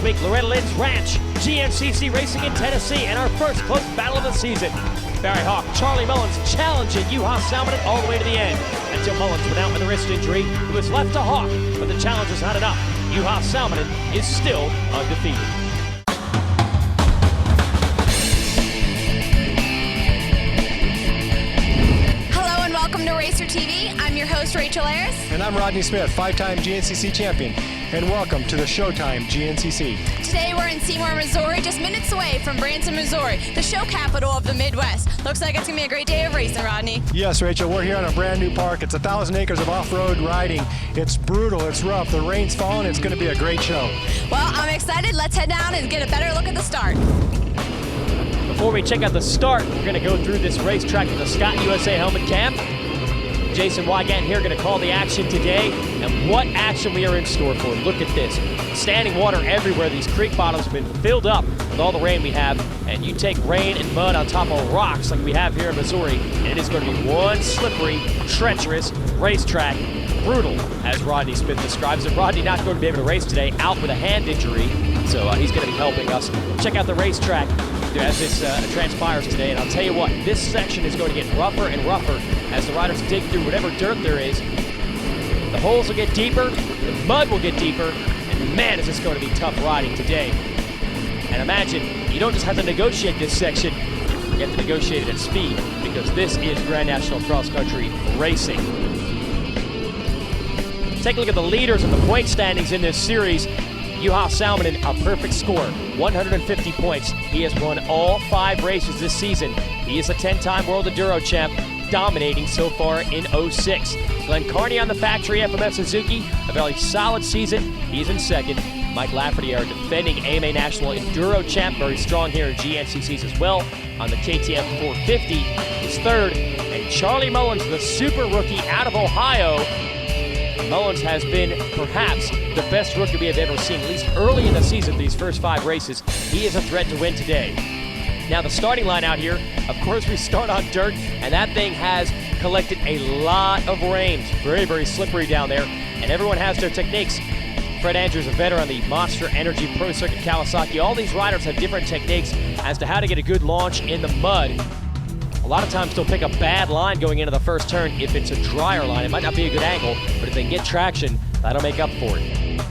week, Loretta Lynn's Ranch, GNCC Racing in Tennessee, and our first close battle of the season. Barry Hawk, Charlie Mullins challenging Juha Salminen all the way to the end. Until Mullins went out with a wrist injury, it was left to Hawk, but the challenge was not enough. Juha Salminen is still undefeated. Welcome to Racer TV. I'm your host, Rachel Ayers. And I'm Rodney Smith, 5-time GNCC champion. And welcome to the Showtime GNCC. Today we're in Seymour, Missouri, just minutes away from Branson, Missouri, the show capital of the Midwest. Looks like it's going to be a great day of racing, Rodney. Yes, Rachel, we're here on a brand new park. It's 1,000 acres of off-road riding. It's brutal, it's rough, the rain's falling, it's going to be a great show. Well, I'm excited. Let's head down and get a better look at the start. Before we check out the start, we're going to go through this racetrack at the Scott USA Helmet Camp. Jason Wygant here going to call the action today, and what action we are in store for. Look at this. Standing water everywhere. These creek bottoms have been filled up with all the rain we have, and you take rain and mud on top of rocks like we have here in Missouri, and it is going to be one slippery, treacherous racetrack. Brutal, as Rodney Smith describes it. Rodney not going to be able to race today, out with a hand injury, so he's going to be helping us. Check out the racetrack as this transpires today, and I'll tell you what, this section is going to get rougher and rougher as the riders dig through whatever dirt there is. The holes will get deeper, the mud will get deeper, and man, is this going to be tough riding today. And imagine, you don't just have to negotiate this section, you have to negotiate it at speed, because this is Grand National Cross Country racing. Take a look at the leaders and the point standings in this series. Juha Salminen, a perfect score, 150 points. He has won all 5 races this season. He is a 10-time World Enduro champ, dominating so far in 06. Glenn Carney on the factory FMF Suzuki, a very solid season. He's in second. Mike Lafferty, our defending AMA National Enduro champ, very strong here in GNCCs as well. On the KTM 450, is third. And Charlie Mullins, the super rookie out of Ohio. Mullins has been perhaps the best rookie we have ever seen, at least early in the season, these first 5 races. He is a threat to win today. Now the starting line out here, of course we start on dirt, and that thing has collected a lot of rain. Very, very slippery down there, and everyone has their techniques. Fred Andrews, a veteran, the Monster Energy Pro Circuit Kawasaki. All these riders have different techniques as to how to get a good launch in the mud. A lot of times they'll pick a bad line going into the first turn. If it's a drier line, it might not be a good angle, but if they can get traction, that'll make up for it.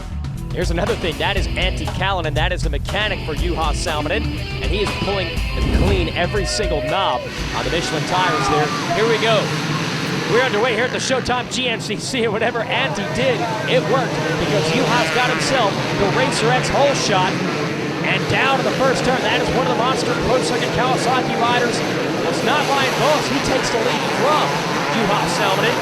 Here's another thing. That is Antti Kallinen. That is the mechanic for Juha Salminen, and he is pulling clean every single knob on the Michelin tires there. Here we go. We're underway here at the Showtime GNCC, and whatever Antti did, it worked, because Juha's got himself the Racer X hole shot, and down to the first turn. That is one of the Monster Pro Circuit Kawasaki riders. It's not Ryan Voss who takes the lead from Juha Salminen.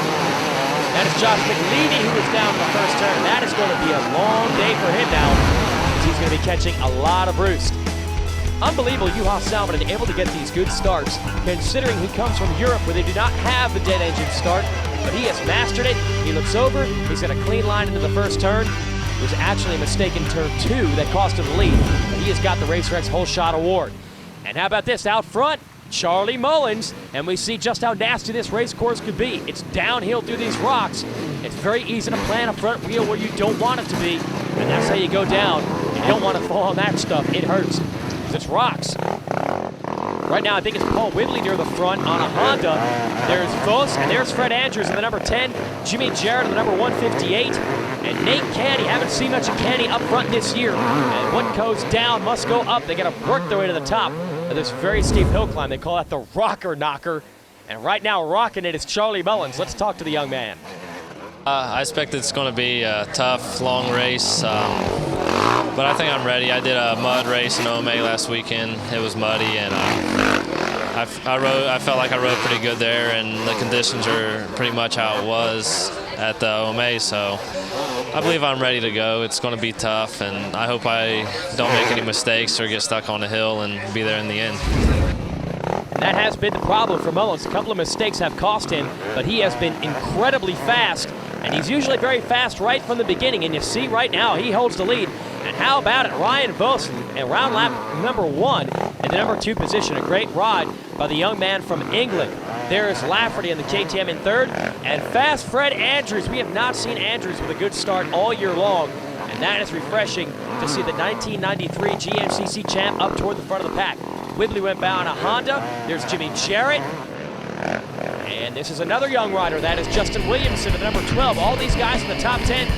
That is Josh McLeavy who is down in the first turn. That is going to be a long day for him now, as he's going to be catching a lot of roost. Unbelievable, Juha Salminen able to get these good starts, considering he comes from Europe where they do not have the dead engine start, but he has mastered it. He looks over, he's got a clean line into the first turn. It was actually a mistake in turn 2 that cost him the lead, but he has got the Racer X Whole Shot Award. And how about this, out front, Charlie Mullins, and we see just how nasty this race course could be. It's downhill through these rocks. It's very easy to plan a front wheel where you don't want it to be, and that's how you go down. You don't want to fall on that stuff. It hurts, because it's rocks. Right now, I think it's Paul Whibley near the front on a Honda. There's Voss, and there's Fred Andrews in the number 10, Jimmy Jarrett in the number 158, and Nate Canny. Haven't seen much of Canny up front this year. And what goes down must go up. They got to work their way to the top of this very steep hill climb. They call that the Rocker Knocker. And right now, rocking it is Charlie Mullins. Let's talk to the young man. I expect it's going to be a tough, long race, but I think I'm ready. I did a mud race in OMA last weekend. It was muddy, and I felt like I rode pretty good there, and the conditions are pretty much how it was at the OMA, so I believe I'm ready to go. It's going to be tough, and I hope I don't make any mistakes or get stuck on the hill and be there in the end. That has been the problem for Mullins. A couple of mistakes have cost him, but he has been incredibly fast, and he's usually very fast right from the beginning, and you see right now he holds the lead. And how about it, Ryan Voss around lap number 1 in the number 2 position. A great ride by the young man from England. There is Lafferty in the KTM in 3rd, and fast Fred Andrews. We have not seen Andrews with a good start all year long. And And that is refreshing to see the 1993 GNCC champ up toward the front of the pack. Wiggly went by on a Honda. There's Jimmy Jarrett. And this is another young rider. That is Justin Williamson at number 12. All these guys in the top 10.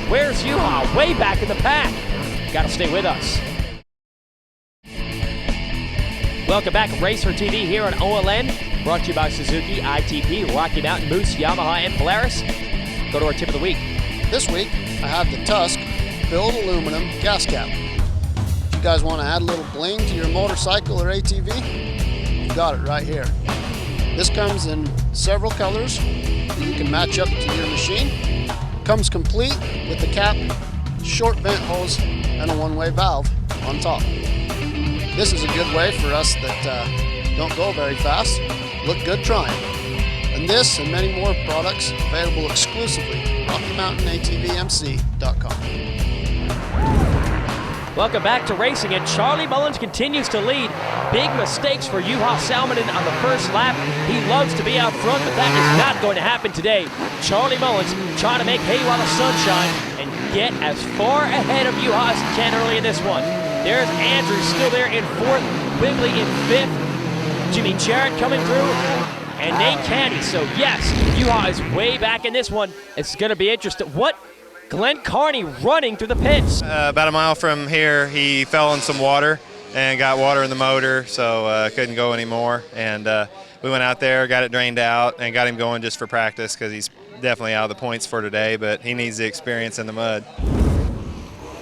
Where's Juha? Way back in the pack. Got to stay with us. Welcome back, Racer TV here on OLN. Brought to you by Suzuki, ITP, Rocky Mountain, Moose, Yamaha, and Polaris. Go to our tip of the week. This week, I have the Tusk filled aluminum gas cap. If you guys want to add a little bling to your motorcycle or ATV, you got it right here. This comes in several colors that you can match up to your machine. Comes complete with the cap, short vent hose, and a one-way valve on top. This is a good way for us that don't go very fast, look good trying. And this and many more products available exclusively at RockyMountainATVMC.com. Welcome back to racing, and Charlie Mullins continues to lead. Big mistakes for Juha Salminen on the first lap. He loves to be out front, but that is not going to happen today. Charlie Mullins trying to make hay while the sun shines and get as far ahead of Juha as he can early in this one. There's Andrew still there in fourth, Wiggly in fifth, Jimmy Jarrett coming through, and Nate Canny. So yes, Juha is way back in this one. It's going to be interesting. What? Glenn Carney running through the pits. About a mile from here, he fell in some water and got water in the motor, so couldn't go anymore. And we went out there, got it drained out, and got him going just for practice because he's definitely out of the points for today, but he needs the experience in the mud. All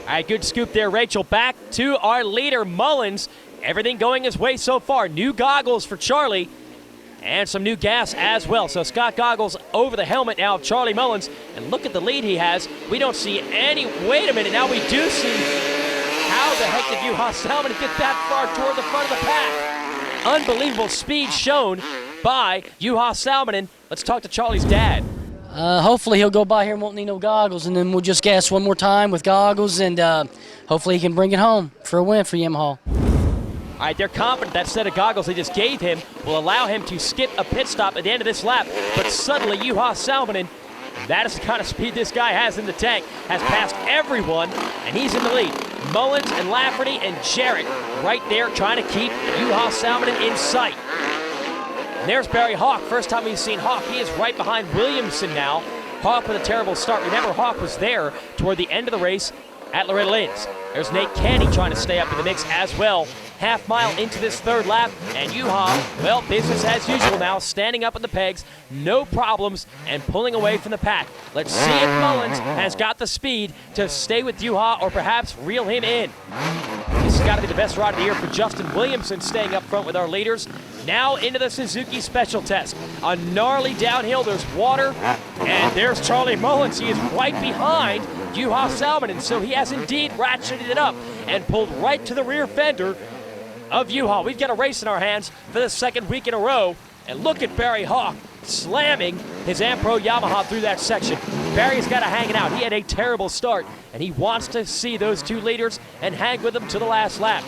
right, good scoop there, Rachel. Back to our leader, Mullins. Everything going his way so far. New goggles for Charlie and some new gas as well. So Scott goggles over the helmet now of Charlie Mullins. And look at the lead he has. We don't see any. Wait a minute. Now we do see. How the heck did Juha Salminen get that far toward the front of the pack? Unbelievable speed shown by Juha Salminen. Let's talk to Charlie's dad. Hopefully he'll go by here and won't need no goggles, and then we'll just gas one more time with goggles, and hopefully he can bring it home for a win for Yamaha. All right, they're confident that set of goggles they just gave him will allow him to skip a pit stop at the end of this lap, but suddenly Juha Salminen, that is the kind of speed this guy has in the tank, has passed everyone, and he's in the lead. Mullins and Lafferty and Jarrett right there trying to keep Juha Salminen in sight. And there's Barry Hawk. First time we've seen Hawk. He is right behind Williamson now. Hawk with a terrible start. Remember, Hawk was there toward the end of the race at Loretta Lynn's. There's Nate Canny trying to stay up in the mix as well. Half mile into this third lap, and Juha, well, business as usual now, standing up at the pegs, no problems, and pulling away from the pack. Let's see if Mullins has got the speed to stay with Juha or perhaps reel him in. This has got to be the best ride of the year for Justin Williamson, staying up front with our leaders. Now into the Suzuki special test. A gnarly downhill, there's water, and there's Charlie Mullins. He is right behind Juha Salminen, so he has indeed ratcheted it up and pulled right to the rear fender of Juha. We've got a race in our hands for the second week in a row, and look at Barry Hawk slamming his Ampro Yamaha through that section. Barry's got to hang it out. He had a terrible start, and he wants to see those two leaders and hang with them to the last lap.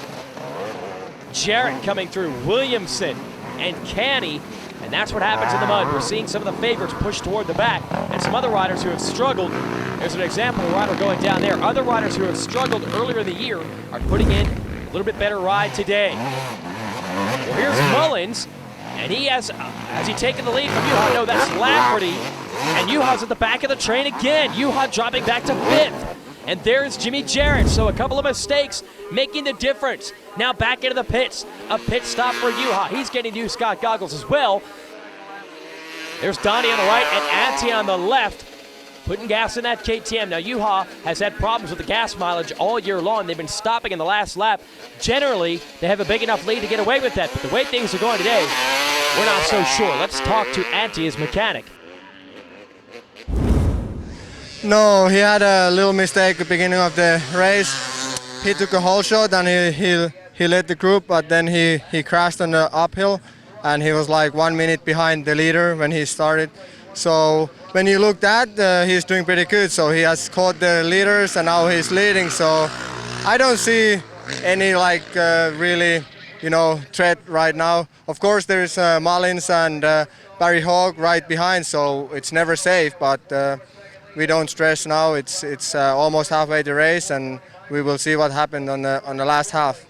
Jarrett coming through, Williamson and Canny, and that's what happens in the mud. We're seeing some of the favorites push toward the back, and some other riders who have struggled. There's an example of a rider going down there. Other riders who have struggled earlier in the year are putting in a little bit better ride today. Well, here's Mullins, and he has he taken the lead from Juha? No, that's Lafferty, and Juha's at the back of the train again. Juha dropping back to fifth, and there's Jimmy Jarrett. So a couple of mistakes making the difference. Now back into the pits, a pit stop for Juha. He's getting new Scott goggles as well. There's Donnie on the right and Ante on the left, putting gas in that KTM. Now, Juha has had problems with the gas mileage all year long. They've been stopping in the last lap. Generally, they have a big enough lead to get away with that, but the way things are going today, we're not so sure. Let's talk to Ante, his mechanic. No, he had a little mistake at the beginning of the race. He took a whole shot and he led the group, but then he crashed on the uphill, and he was like 1 minute behind the leader when he started. So when you look at that, he's doing pretty good. So he has caught the leaders and now he's leading. So I don't see any really, threat right now. Of course, there's Mullins and Barry Hogg right behind, so it's never safe. But we don't stress now. It's almost halfway the race, and we will see what happened on the last half.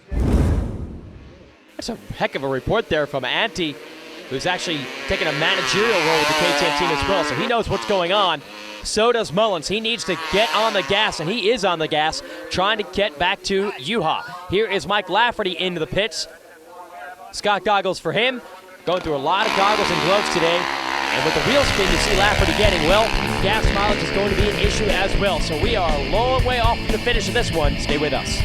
That's a heck of a report there from Ante, who's actually taking a managerial role with the KTM team as well, so he knows what's going on. So does Mullins. He needs to get on the gas, and he is on the gas, trying to get back to Juha. Here is Mike Lafferty into the pits. Scott goggles for him. Going through a lot of goggles and gloves today. And with the wheel spin you see Lafferty getting, well, gas mileage is going to be an issue as well. So we are a long way off from the finish of this one. Stay with us.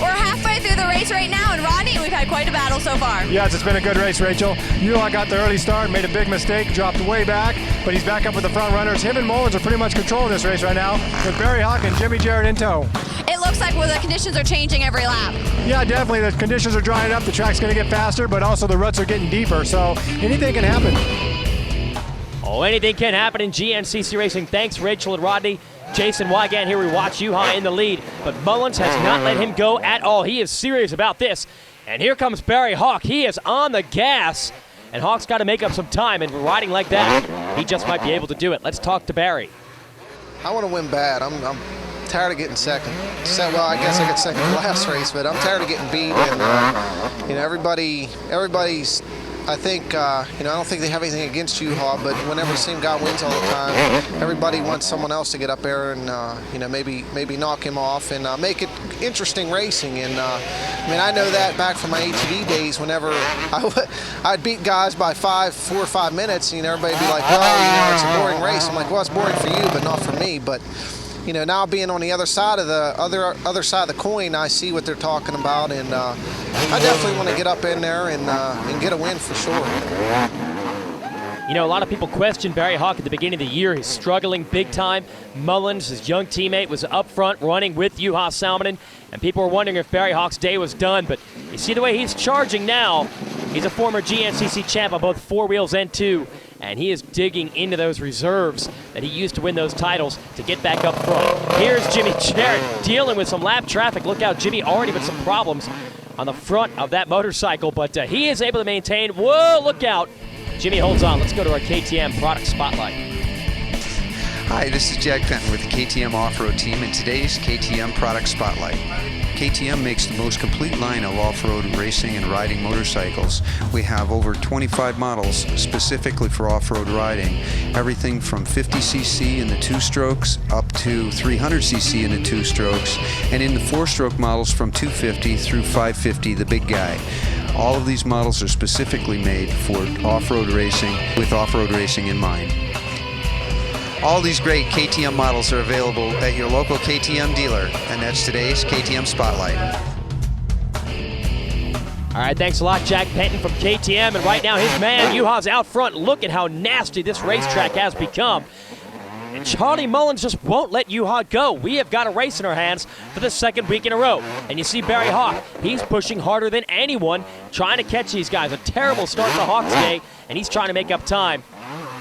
We're halfway through the race right now, and Rodney, we've had quite a battle so far. Yes, it's been a good race, Rachel. Juha got the early start, made a big mistake, dropped way back, but he's back up with the front runners. Him and Mullins are pretty much controlling this race right now, with Barry Hawk and Jimmy Jarrett in tow. It looks like the conditions are changing every lap. Yeah, definitely. The conditions are drying up. The track's going to get faster, but also the ruts are getting deeper, so anything can happen. Oh, anything can happen in GNCC racing. Thanks, Rachel and Rodney. Jason Wygant here. We watch Juha in the lead, but Mullins has not let him go at all. He is serious about this. And here comes Barry Hawk. He is on the gas, and Hawk's got to make up some time, and riding like that, he just might be able to do it. Let's talk to Barry. I want to win bad. I'm tired of getting second. Well, I guess I got second last race, but I'm tired of getting beat. And you know, everybody's. I think I don't think they have anything against Juha, but whenever the same guy wins all the time, everybody wants someone else to get up there and maybe knock him off and make it interesting racing. And I mean, I know that back from my ATV days. Whenever I'd beat guys by 4 or 5 minutes, and everybody'd be like, "Well, it's a boring race." I'm like, "Well, it's boring for you, but not for me." But now being on the other side of the other side of the coin, I see what they're talking about, and I definitely want to get up in there and get a win for sure. A lot of people questioned Barry Hawk at the beginning of the year. He's struggling big time. Mullins, his young teammate, was up front running with Juha Salminen, and people were wondering if Barry Hawk's day was done. But you see the way he's charging now. He's a former GNCC champ on both 4 wheels and 2. And he is digging into those reserves that he used to win those titles to get back up front. Here's Jimmy Jarrett dealing with some lap traffic. Look out, Jimmy already with some problems on the front of that motorcycle, but he is able to maintain. Whoa, look out. Jimmy holds on. Let's go to our KTM product spotlight. Hi, this is Jack Fenton with the KTM Off-Road team and today's KTM product spotlight. KTM makes the most complete line of off-road racing and riding motorcycles. We have over 25 models specifically for off-road riding. Everything from 50cc in the 2-strokes up to 300cc in the 2-strokes, and in the 4-stroke models from 250 through 550, the big guy. All of these models are specifically made for off-road racing with off-road racing in mind. All these great KTM models are available at your local KTM dealer, and that's today's KTM Spotlight. All right, thanks a lot, Jack Penton from KTM, and right now his man, Juha's out front. Look at how nasty this racetrack has become. And Charlie Mullins just won't let Juha go. We have got a race in our hands for the 2nd week in a row. And you see Barry Hawk, he's pushing harder than anyone, trying to catch these guys. A terrible start to Hawk's day, and he's trying to make up time.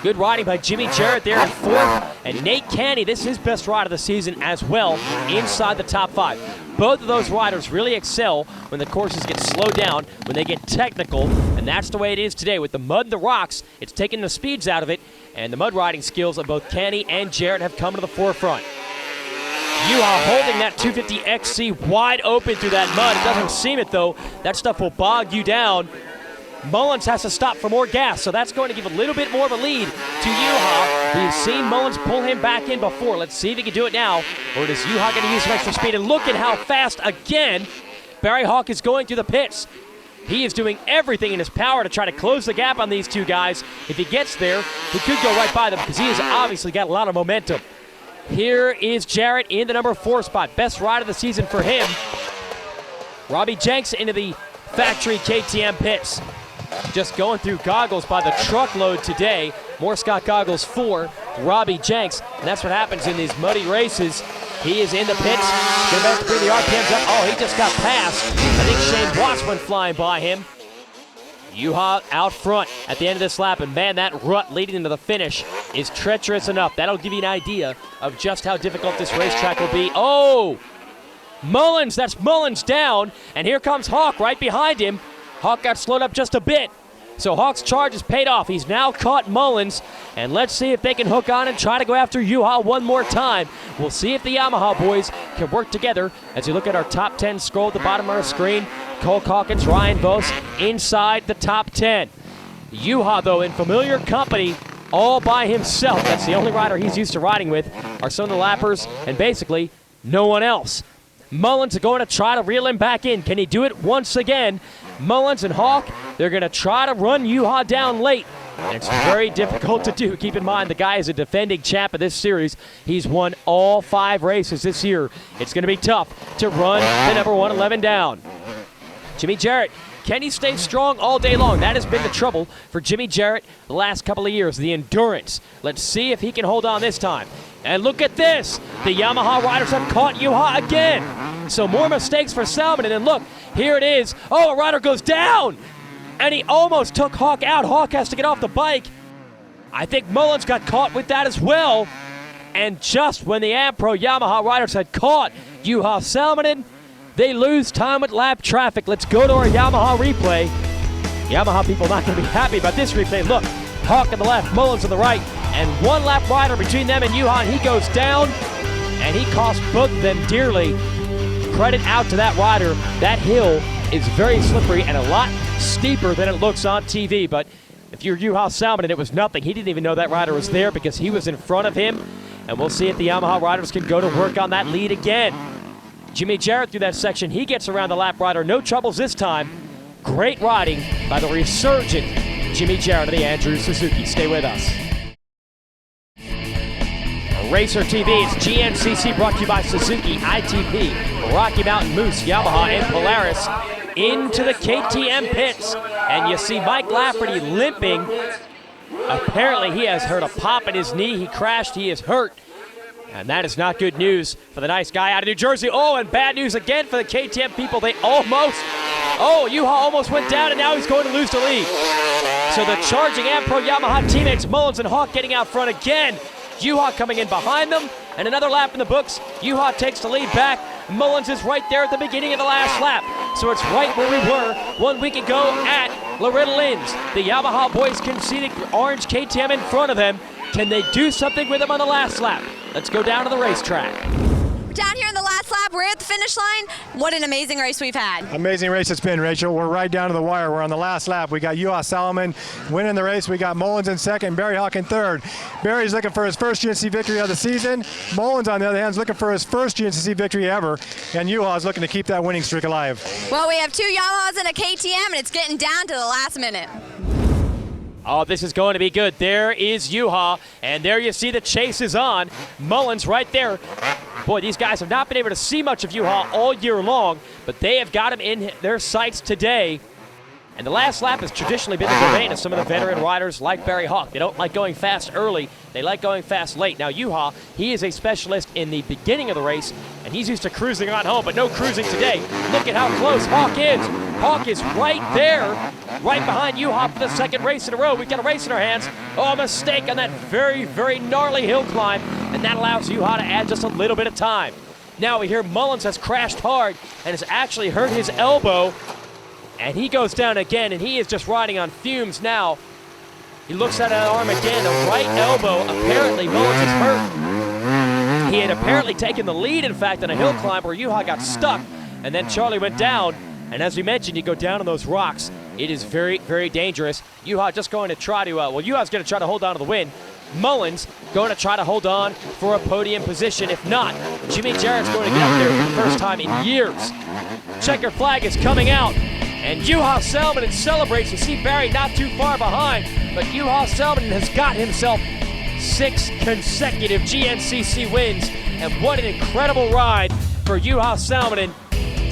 Good riding by Jimmy Jarrett there in 4th. And Nate Canny, this is his best ride of the season as well, inside the top 5. Both of those riders really excel when the courses get slowed down, when they get technical, and that's the way it is today. With the mud and the rocks, it's taking the speeds out of it, and the mud riding skills of both Canny and Jarrett have come to the forefront. Juha holding that 250XC wide open through that mud. It doesn't seem it, though. That stuff will bog you down. Mullins has to stop for more gas, so that's going to give a little bit more of a lead to Juha. We've seen Mullins pull him back in before. Let's see if he can do it now, or is Juha going to use some extra speed? And look at how fast, again, Barry Hawk is going through the pits. He is doing everything in his power to try to close the gap on these two guys. If he gets there, he could go right by them because he has obviously got a lot of momentum. Here is Jarrett in the number 4 spot. Best ride of the season for him. Robbie Jenks into the factory KTM pits. Just going through goggles by the truckload today. More Scott goggles for Robbie Jenks. And that's what happens in these muddy races. He is in the pits. Going to have to bring the RPMs up. Oh, he just got passed. I think Shane Watts went flying by him. Juha out front at the end of this lap. And man, that rut leading into the finish is treacherous enough. That'll give you an idea of just how difficult this racetrack will be. Oh! Mullins, that's Mullins down. And here comes Hawk right behind him. Hawk got slowed up just a bit. So Hawk's charge is paid off. He's now caught Mullins, and let's see if they can hook on and try to go after Juha one more time. We'll see if the Yamaha boys can work together. As you look at our top 10 scroll at the bottom of our screen, Cole Calkins, Ryan Vos inside the top 10. Juha, though, in familiar company, all by himself. That's the only rider he's used to riding with, are some of the lappers, and basically no one else. Mullins are going to try to reel him back in. Can he do it once again? Mullins and Hawk, they're going to try to run Juha down late. And it's very difficult to do. Keep in mind, the guy is a defending champ of this series. He's won all 5 races this year. It's going to be tough to run the number 111 down. Jimmy Jarrett, can he stay strong all day long? That has been the trouble for Jimmy Jarrett the last couple of years, the endurance. Let's see if he can hold on this time. And look at this. The Yamaha riders have caught Juha again. So more mistakes for Salminen. And look, here it is. Oh, a rider goes down. And he almost took Hawk out. Hawk has to get off the bike. I think Mullins got caught with that as well. And just when the Ampro Yamaha riders had caught Juha Salminen, they lose time with lap traffic. Let's go to our Yamaha replay. Yamaha people not going to be happy about this replay. Look, Hawk on the left, Mullins on the right, and one lap rider between them and Juha, and he goes down, and he cost both of them dearly. Credit out to that rider. That hill is very slippery and a lot steeper than it looks on TV, but if you're Juha Salminen, it was nothing. He didn't even know that rider was there because he was in front of him, and we'll see if the Yamaha riders can go to work on that lead again. Jimmy Jarrett through that section. He gets around the lap rider. No troubles this time. Great riding by the resurgent Jimmy Jarrett of the Andrew Suzuki. Stay with us. Racer TV, it's GNCC brought to you by Suzuki, ITP, Rocky Mountain Moose, Yamaha, and Polaris into the KTM pits. And you see Mike Lafferty limping. Apparently he has hurt a pop in his knee. He crashed. He is hurt. And that is not good news for the nice guy out of New Jersey. Oh, and bad news again for the KTM people. They Juha almost went down, and now he's going to lose the lead. So the charging Ampro Yamaha teammates, Mullins and Hawk, getting out front again. Juha coming in behind them, and another lap in the books. Juha takes the lead back. Mullins is right there at the beginning of the last lap. So it's right where we were 1 week ago at Loretta Lynn's. The Yamaha boys can see the orange KTM in front of them. Can they do something with him on the last lap? Let's go down to the racetrack. We're down here in the last lap. We're at the finish line. What an amazing race we've had. Amazing race it's been, Rachel. We're right down to the wire. We're on the last lap. We got Juha Salminen winning the race. We got Mullins in second, Barry Hawk in third. Barry's looking for his first GNCC victory of the season. Mullins, on the other hand, is looking for his first GNCC victory ever. And Juha is looking to keep that winning streak alive. Well, we have 2 Yamahas and a KTM, and it's getting down to the last minute. Oh, this is going to be good. There is Juha, and there you see the chase is on. Mullins right there. Boy, these guys have not been able to see much of Juha all year long, but they have got him in their sights today. And the last lap has traditionally been the domain of some of the veteran riders like Barry Hawk. They don't like going fast early. They like going fast late. Now, Juha, he is a specialist in the beginning of the race, and he's used to cruising on home, but no cruising today. Look at how close Hawk is. Hawk is right there, right behind Juha for the second race in a row. We've got a race in our hands. Oh, a mistake on that very, very gnarly hill climb, and that allows Juha to add just a little bit of time. Now we hear Mullins has crashed hard and has actually hurt his elbow. And he goes down again, and he is just riding on fumes now. He looks at that arm again, the right elbow. Apparently, Mullins is hurt. He had apparently taken the lead, in fact, on a hill climb where Juha got stuck, and then Charlie went down. And as we mentioned, you go down on those rocks. It is very, very dangerous. Juha just going to try to, Juha's going to try to hold on to the win. Mullins going to try to hold on for a podium position. If not, Jimmy Jarrett's going to get up there for the first time in years. Checker flag is coming out. And Juha Salminen celebrates. You see Barry not too far behind, but Juha Salminen has got himself 6 consecutive GNCC wins. And what an incredible ride for Juha Salminen.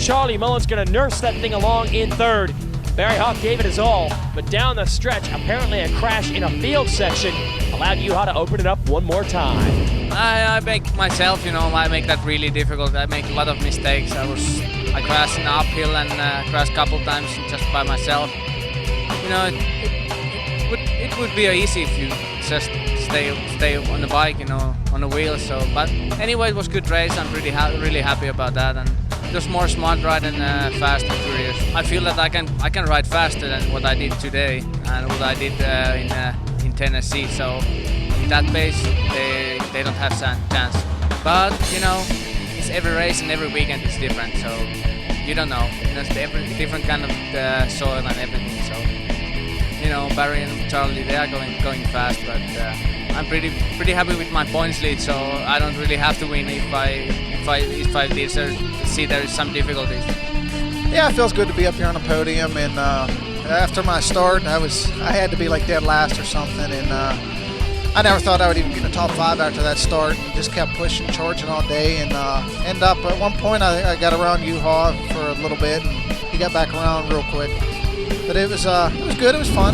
Charlie Mullins going to nurse that thing along in third. Barry Hawk gave it his all, but down the stretch, apparently a crash in a field section allowed Juha to open it up one more time. I make myself, I make that really difficult. I make a lot of mistakes. I crashed in the uphill and crashed a couple times just by myself. It would be easy if you just stay on the bike, on the wheel. So, but anyway, it was a good race. I'm really happy about that, and just more smart ride and fast and furious. I feel that I can ride faster than what I did today and what I did in Tennessee. So in that pace, they don't have chance. But you know, it's every race and every weekend is different. So you don't know. There's different kind of soil and everything. So you know, Barry and Charlie, they are going fast, but I'm pretty happy with my points lead. So I don't really have to win if I see there is some difficulties. Yeah, it feels good to be up here on the podium, and after my start, I had to be like dead last or something, and I never thought I would even get in the top 5 after that start. And just kept pushing, charging all day, and end up at one point I got around U-Haul for a little bit, and he got back around real quick. But it was good. It was fun.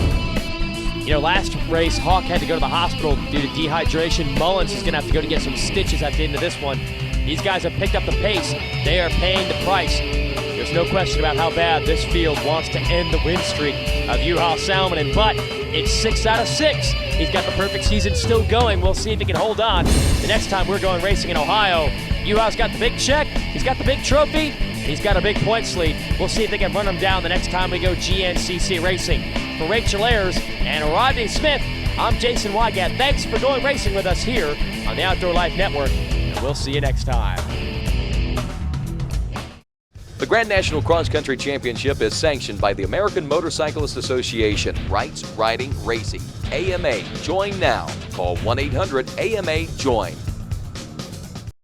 You know, last race, Hawk had to go to the hospital due to dehydration. Mullins is going to have to go to get some stitches at the end of this one. These guys have picked up the pace. They are paying the price. There's no question about how bad this field wants to end the win streak of Juha Salminen, but it's 6 out of 6. He's got the perfect season still going. We'll see if he can hold on. The next time we're going racing in Ohio, Juha's got the big check, he's got the big trophy, he's got a big points lead. We'll see if they can run him down the next time we go GNCC racing. For Rachel Ayers and Rodney Smith, I'm Jason Weigat. Thanks for going racing with us here on the Outdoor Life Network, and we'll see you next time. The Grand National Cross Country Championship is sanctioned by the American Motorcyclist Association. Rights, Riding, Racing. AMA. Join now. Call 1-800-AMA-JOIN.